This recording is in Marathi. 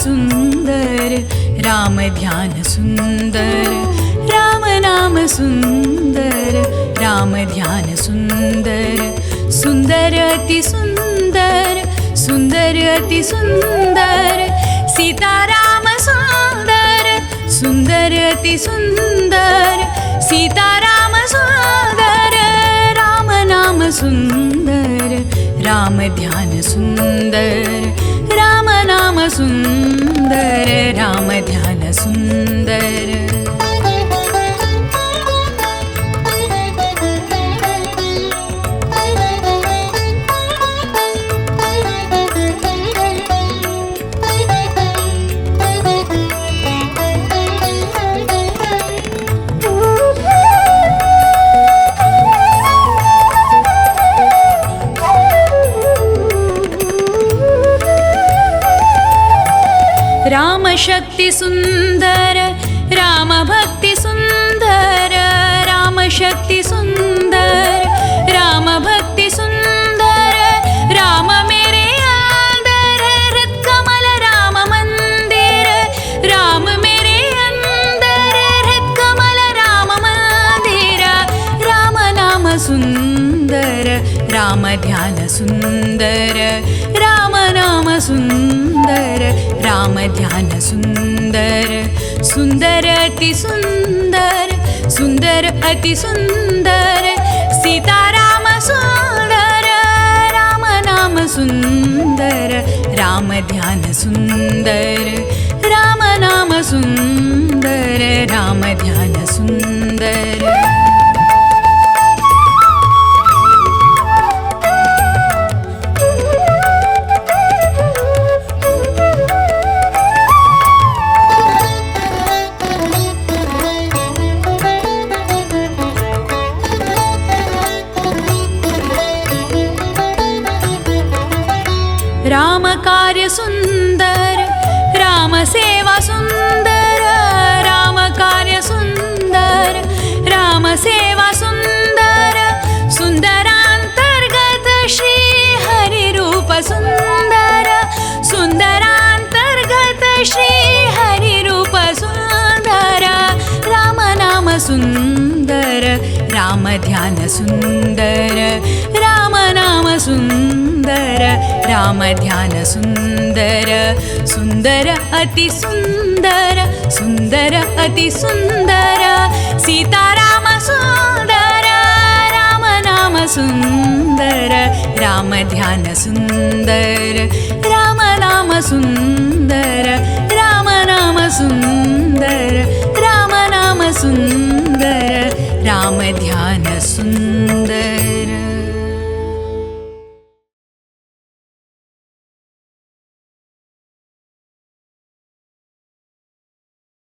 सुंदर राम ध्यान सुंदर राम नाम सुंदर राम ध्यान सुंदर सुंदर अति सुंदर सुंदर अति सुंदर सीताराम सुंदर सुंदर अति सुंदर सीताराम सुंदर राम नाम सुंदर राम ध्यान सुंदर राम नाम सुंदर राम ध्यान सुंदर राम शक्ति सुंदर राम भक्ति सुंदर राम शक्ति सुंदर राम भक्ति सुंदर राम मेरे अंदर हृत कमल राम मंदिर राम मेरे अंदर हृत कमल राम मंदिर राम नाम सुंदर राम ध्यान सुंदर राम नाम सुंदर राम ध्यान सुंदर सुंदर अति सुंदर सुंदर अति सुंदर सीताराम सुंदर राम नाम सुंदर राम ध्यान सुंदर राम नाम सुंदर राम ध्यान सुंदर राम कार्य सुंदर राम सेवा सुंदर राम कार्य सुंदर राम सेवा सुंदर सुंदरांतर्गत श्री हरि रूप सुंदर सुंदरांतर्गत श्री हरि रूप सुंदर राम नाम सुंदर राम ध्यान सुंदर राम नाम सुंदर राम ध्यान सुंदर सुंदर अति सुंदर सुंदर अति सुंदर सीताराम सुंदर राम नाम सुंदर राम ध्यान सुंदर राम नाम सुंदर राम नाम सुंदर राम नाम सुंदर राम ध्यान सुंदर